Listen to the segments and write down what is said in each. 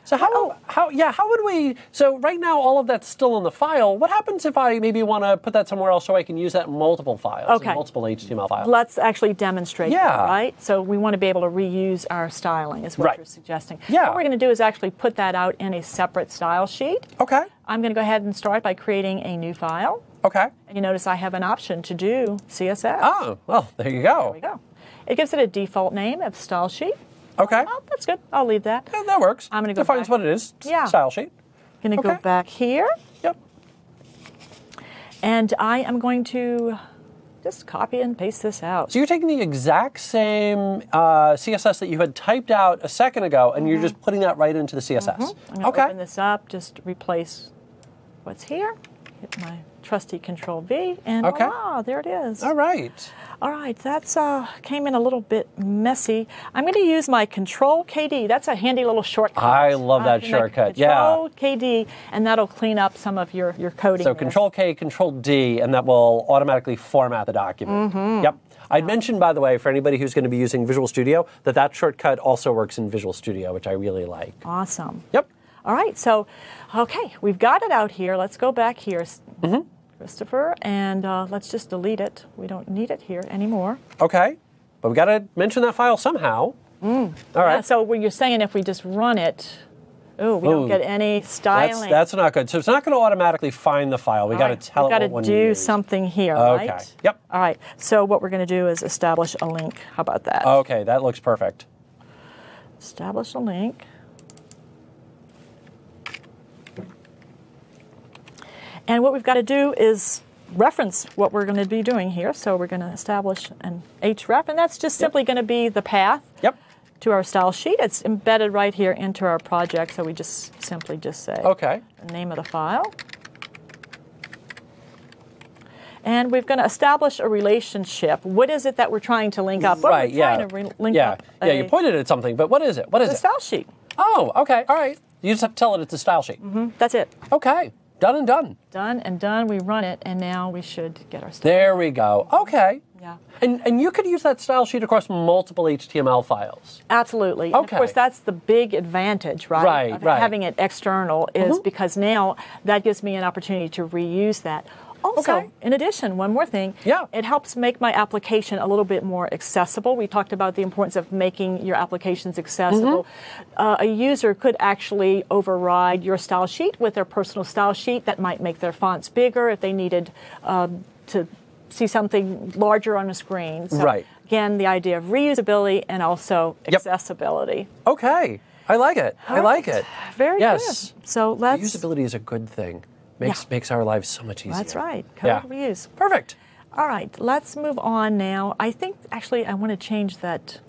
So how would we, so right now all of that's still in the file. What happens if I maybe want to put that somewhere else so I can use that in multiple files, in multiple HTML files? Let's actually demonstrate that, right? So we want to be able to reuse our styling is what you're suggesting. Yeah. What we're going to do is actually put that out in a separate style sheet. Okay. I'm going to go ahead and start by creating a new file. Okay. And you notice I have an option to do CSS. Oh, well, there you go. There we go. It gives it a default name of style sheet. Okay. Oh, that's good. I'll leave that. Yeah, that works. I'm going to go defines back. what it is. Style sheet. I'm going to go back here. Yep. And I am going to just copy and paste this out. So you're taking the exact same CSS that you had typed out a second ago, and you're just putting that right into the CSS. I'm going to open this up, just replace what's here. Hit my trusty Control-V, and voila, there it is. All right. All right, that's came in a little bit messy. I'm going to use my Control-KD. That's a handy little shortcut. I love that shortcut, Control-KD, and that'll clean up some of your coding. So Control-K, Control-D, and that will automatically format the document. Yep. I'd mentioned, by the way, for anybody who's going to be using Visual Studio, that shortcut also works in Visual Studio, which I really like. Awesome. Yep. All right, so, okay, we've got it out here. Let's go back here, Christopher, and let's just delete it. We don't need it here anymore. Okay, but we got to mention that file somehow. All right. So what you're saying, if we just run it, we don't get any styling. That's not good. So it's not going to automatically find the file. We got to tell it what one to use. We've got to do something here, right? Okay. Yep. All right. So what we're going to do is establish a link. How about that? Okay, that looks perfect. Establish a link. And what we've got to do is reference what we're going to be doing here. So we're going to establish an href, and that's just simply going to be the path to our style sheet. It's embedded right here into our project, so we just simply say the name of the file. And we're going to establish a relationship. What is it that we're trying to link up? Right, trying to link up you pointed at something, but what is it? What is it? The style sheet. Oh, okay, all right. You just have to tell it it's a style sheet. That's it. Okay. Done and done. Done and done. We run it, and now we should get our style. There we go. Okay. Yeah. And you could use that style sheet across multiple HTML files. Absolutely. Okay. And of course, that's the big advantage, right? Of having it external is because now that gives me an opportunity to reuse that. Also, in addition, one more thing. Yeah. It helps make my application a little bit more accessible. We talked about the importance of making your applications accessible. A user could actually override your style sheet with their personal style sheet. That might make their fonts bigger if they needed to see something larger on a screen. So, again, the idea of reusability and also accessibility. Okay. I like it. I like it. Very good. So let's... Reusability is a good thing. Makes our lives so much easier. That's right. Code reuse. Perfect. All right, let's move on now. I think actually I want to change that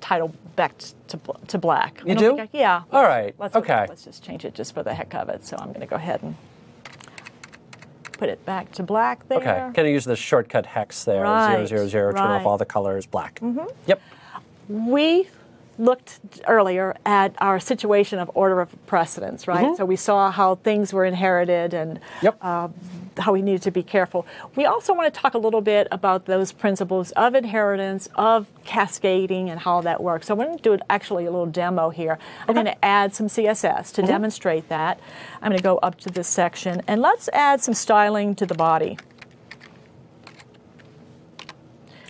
title back to black. You do? Yeah. All right. Let's just change it just for the heck of it. So I'm going to go ahead and put it back to black there. Okay. Can I use the shortcut hex there? 000, turn off all the colors, black. Yep. We looked earlier at our situation of order of precedence, right? So we saw how things were inherited and how we needed to be careful. We also want to talk a little bit about those principles of inheritance, of cascading, and how that works. So I'm going to do actually a little demo here. I'm going to add some CSS to demonstrate that. I'm going to go up to this section, and let's add some styling to the body.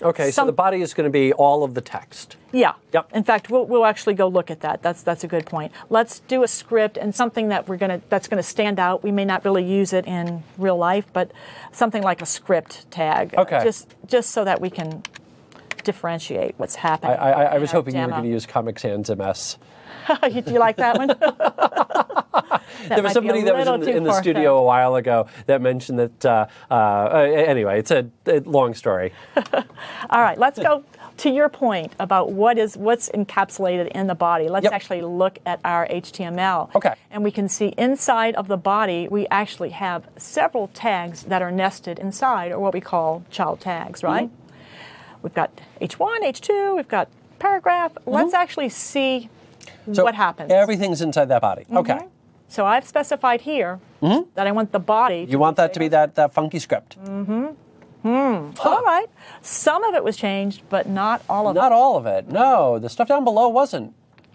Okay, so the body is going to be all of the text. Yeah. Yep. In fact, we'll actually go look at that. That's a good point. Let's do a script and something that that's going to stand out. We may not really use it in real life, but something like a script tag. Okay. Just so that we can differentiate what's happening. I was hoping you were going to use Comic Sans MS. Do you like that one? There was somebody that was in the studio a while ago that mentioned that, anyway, it's a long story. All right, let's go to your point about what's encapsulated in the body. Let's actually look at our HTML. Okay. And we can see inside of the body, we actually have several tags that are nested inside, or what we call child tags, right? We've got H1, H2, we've got paragraph. Let's actually see what happens. Everything's inside that body. Okay. So I've specified here that I want the body. You want that to be that funky script. All right. Some of it was changed, but not all of it. Not all of it. No, the stuff down below wasn't.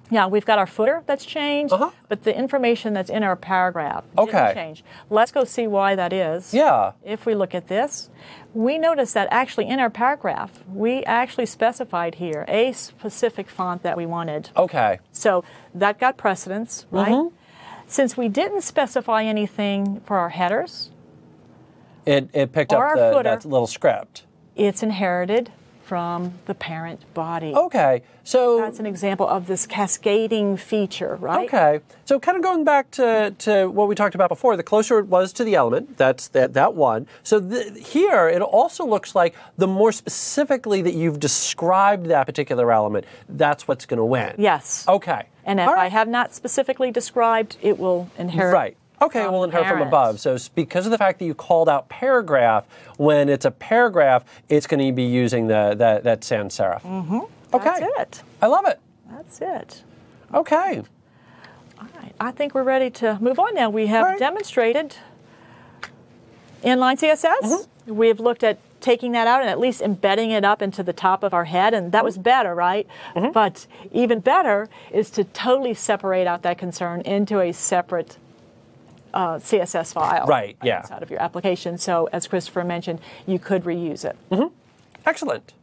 Yeah, we've got our footer that's changed, but the information that's in our paragraph didn't change. Let's go see why that is. Yeah. If we look at this, we notice that actually in our paragraph, we actually specified here a specific font that we wanted. Okay. So that got precedence, right? Since we didn't specify anything for our headers, it picked up that little script. It's inherited from the parent body. Okay, so that's an example of this cascading feature, right? Okay, so kind of going back to what we talked about before, the closer it was to the element, that's that one. So here, it also looks like the more specifically that you've described that particular element, that's what's going to win. Yes. Okay. And if I have not specifically described, it will inherit. Right. Okay, we'll inherit from above. So because of the fact that you called out paragraph, when it's a paragraph, it's going to be using that sans serif. Okay. That's it. I love it. That's it. Okay. All right. I think we're ready to move on now. We have demonstrated inline CSS. We've looked at taking that out and at least embedding it up into the top of our head, and that was better, right? But even better is to totally separate out that concern into a separate CSS file inside of your application. So as Christopher mentioned, you could reuse it. Excellent.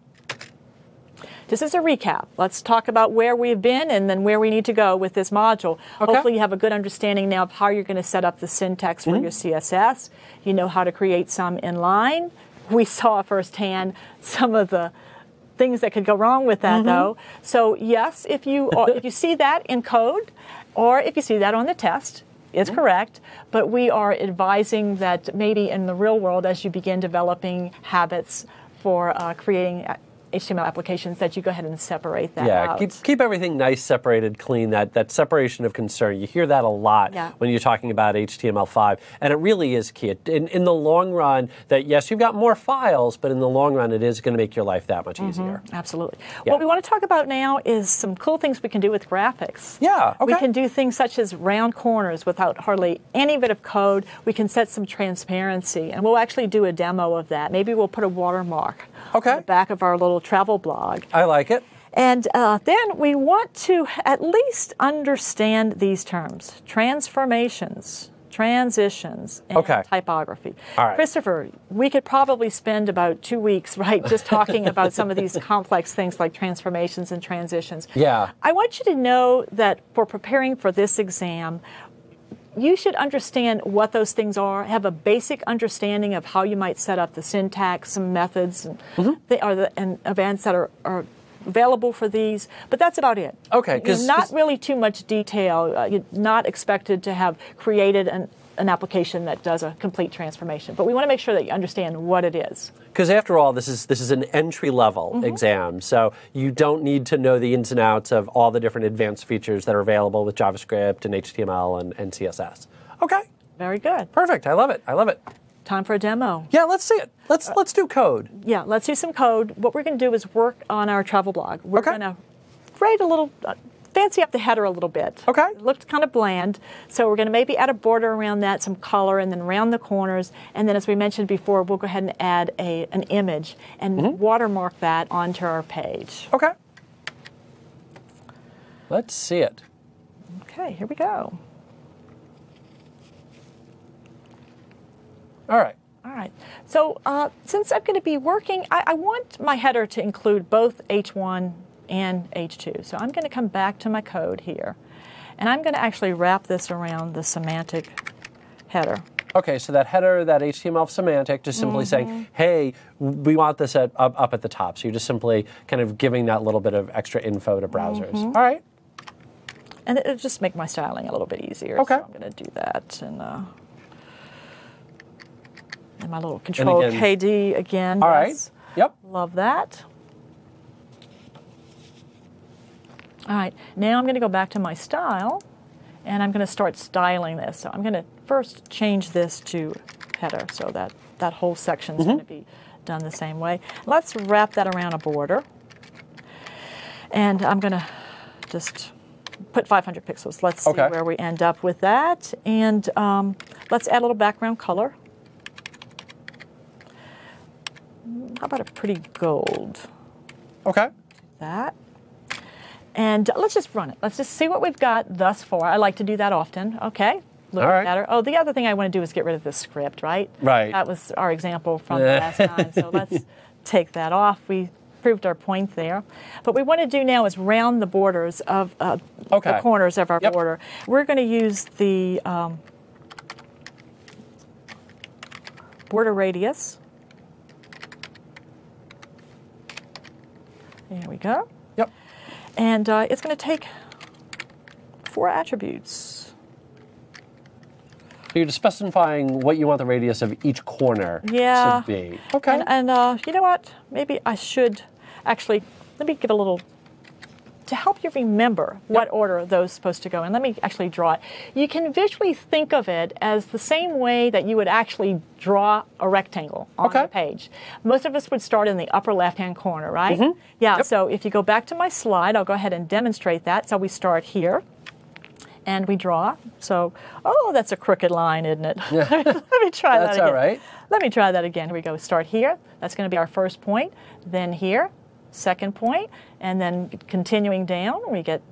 Just as a recap, let's talk about where we've been and then where we need to go with this module. Hopefully you have a good understanding now of how you're going to set up the syntax for your CSS. You know how to create some inline. We saw firsthand some of the things that could go wrong with that, though. So yes, if you see that in code, or if you see that on the test, it's correct, but we are advising that maybe in the real world, as you begin developing habits for creating HTML applications, that you go ahead and separate that out. Yeah, keep everything nice, separated, clean, that separation of concern. You hear that a lot when you're talking about HTML5, and it really is key. In the long run, that yes, you've got more files, but in the long run, it is going to make your life that much easier. Absolutely. What we want to talk about now is some cool things we can do with graphics. Yeah, okay. We can do things such as round corners without hardly any bit of code. We can set some transparency, and we'll actually do a demo of that. Maybe we'll put a watermark on the back of our little travel blog. I like it. And then we want to at least understand these terms: transformations, transitions, and typography. All right. Christopher, we could probably spend about 2 weeks, right, just talking about some of these complex things like transformations and transitions. Yeah. I want you to know that for preparing for this exam, you should understand what those things are, have a basic understanding of how you might set up the syntax, some methods, and events that are available for these, but that's about it. Okay. Not really too much detail. You're not expected to have created an application that does a complete transformation, but we want to make sure that you understand what it is. Because after all, this is an entry-level exam, so you don't need to know the ins and outs of all the different advanced features that are available with JavaScript and HTML and CSS. Okay. Very good. Perfect. I love it. I love it. Time for a demo. Yeah, let's see it. Let's do code. Yeah, let's do some code. What we're going to do is work on our travel blog. We're going to write a little, fancy up the header a little bit. Okay. It looked kind of bland, so we're going to maybe add a border around that, some color, and then round the corners. And then, as we mentioned before, we'll go ahead and add an image and watermark that onto our page. Okay. Let's see it. Okay, here we go. All right. All right. So since I'm going to be working, I want my header to include both H1 and H2. So I'm going to come back to my code here, and I'm going to actually wrap this around the semantic header. Okay, so that header, that HTML semantic, just simply saying, hey, we want this up at the top. So you're just simply kind of giving that little bit of extra info to browsers. All right. And it'll just make my styling a little bit easier. Okay. So I'm going to do that. And my little Control KD again. All right. Yep. Love that. All right. Now I'm going to go back to my style, and I'm going to start styling this. So I'm going to first change this to header, so that whole section is going to be done the same way. Let's wrap that around a border. And I'm going to just put 500 pixels. Let's see where we end up with that. And let's add a little background color. How about a pretty gold? Okay. That. And let's just run it. Let's just see what we've got thus far. I like to do that often. Okay. Look better. Oh, the other thing I want to do is get rid of this script, right? Right. That was our example from last time. So let's take that off. We proved our point there. What we want to do now is round the borders of the corners of our border. We're going to use the border radius. There we go. Yep. And it's going to take 4 attributes. So you're just specifying what you want the radius of each corner to be. Okay. And you know what? Maybe I should actually, let me give a little, to help you remember what order those are supposed to go in. Let me actually draw it. You can visually think of it as the same way that you would actually draw a rectangle on the page. Most of us would start in the upper left-hand corner, right? Yeah, so if you go back to my slide, I'll go ahead and demonstrate that. So we start here. And we draw. So, oh, that's a crooked line, isn't it? Yeah. Let me try that again. That's all right. Let me try that again. Here we go. Start here. That's going to be our first point. Then here, second point. And then continuing down, we get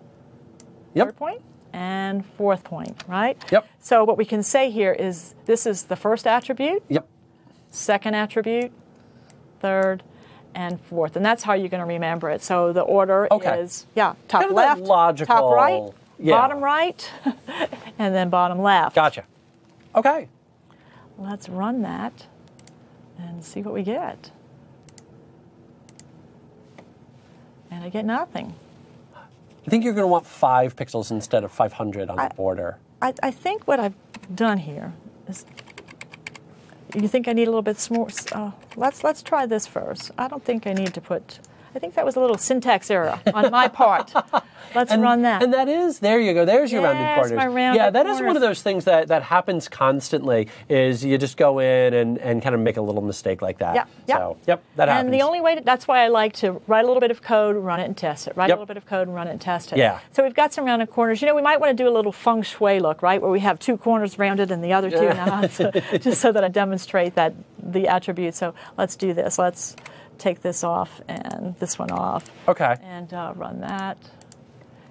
third point and fourth point, right? Yep. So what we can say here is this is the first attribute, second attribute, third, and fourth. And that's how you're going to remember it. So the order is, top kind of left, logical, top right, bottom right, and then bottom left. Gotcha. Okay. Let's run that and see what we get. And I get nothing. I think you're going to want 5 pixels instead of 500 on the border. I think what I've done here is, you think I need a little bit more? Let's try this first. I don't think I need to put, I think that was a little syntax error on my part. Let's run that. And that is, there you go, there's your rounded corners. My rounded that corners. is one of those things that happens constantly, is you just go in and kind of make a little mistake like that. So, that happens. And the only way, that's why I like to write a little bit of code, run it and test it. Write a little bit of code and run it and test it. Yeah. So we've got some rounded corners. You know, we might want to do a little feng shui look, right, where we have 2 corners rounded and the other 2 not, just so that I demonstrate that the attribute. So let's do this. Let's take this off and this one off. Okay. And run that.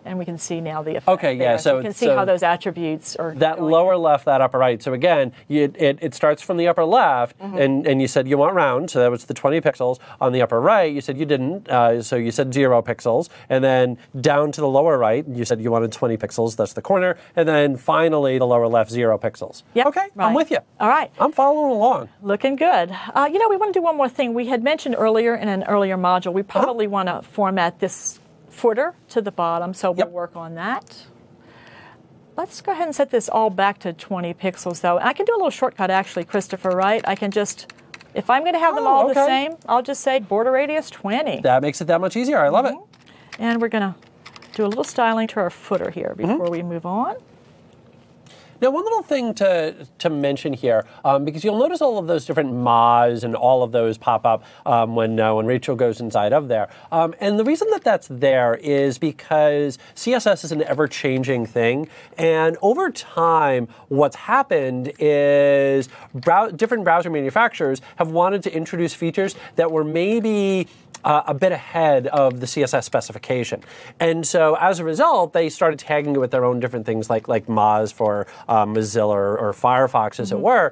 And we can see now the effect. Okay, there. so you can see how those attributes are that going lower left, that upper right. So again, it starts from the upper left, and you said you want round, so that was the 20 pixels. On the upper right, you said you didn't, so you said 0 pixels. And then down to the lower right, you said you wanted 20 pixels, that's the corner. And then finally, the lower left, 0 pixels. Yep, okay, right. I'm with you. All right. I'm following along. Looking good. You know, we want to do one more thing. We had mentioned earlier in an earlier module, we probably want to format this footer to the bottom, so we'll work on that. Let's go ahead and set this all back to 20 pixels, though. I can do a little shortcut, actually, Christopher, right? I can just, if I'm going to have them all the same, I'll just say border radius 20. That makes it that much easier. I love it. And we're going to do a little styling to our footer here before we move on. Now, one little thing to mention here, because you'll notice all of those different mas and all of those pop up when Rachel goes inside of there. And the reason that that's there is because CSS is an ever-changing thing. And over time, what's happened is different browser manufacturers have wanted to introduce features that were maybe a bit ahead of the CSS specification. And so as a result, they started tagging it with their own different things like Moz for Mozilla or Firefox, as it were,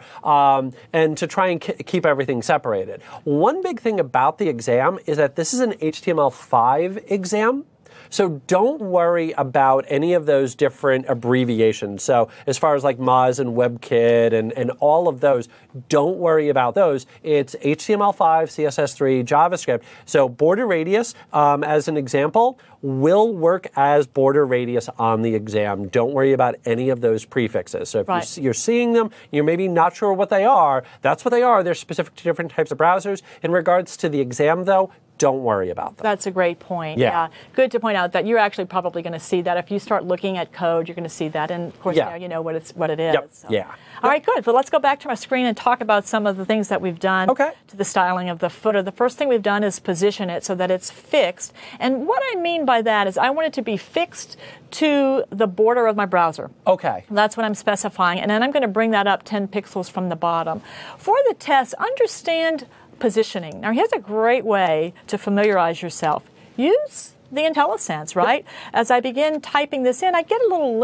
and to try and keep everything separated. One big thing about the exam is that this is an HTML5 exam. So don't worry about any of those different abbreviations. So as far as like Moz and WebKit and all of those, don't worry about those. It's HTML5, CSS3, JavaScript. So border radius, as an example, will work as border radius on the exam. Don't worry about any of those prefixes. So if you're seeing them, you're maybe not sure what they are, that's what they are. They're specific to different types of browsers. In regards to the exam, though, don't worry about them. That's a great point. Yeah. Good to point out that you're actually probably going to see that. If you start looking at code, you're going to see that. And of course, now you know what it is. Yep. So. Yeah. All right, good. Well, let's go back to my screen and talk about some of the things that we've done to the styling of the footer. The first thing we've done is position it so that it's fixed. And what I mean by that is I want it to be fixed to the border of my browser. Okay. That's what I'm specifying. And then I'm going to bring that up 10 pixels from the bottom. For the test, understand positioning. Now, here's a great way to familiarize yourself. Use the IntelliSense, right? As I begin typing this in, I get a little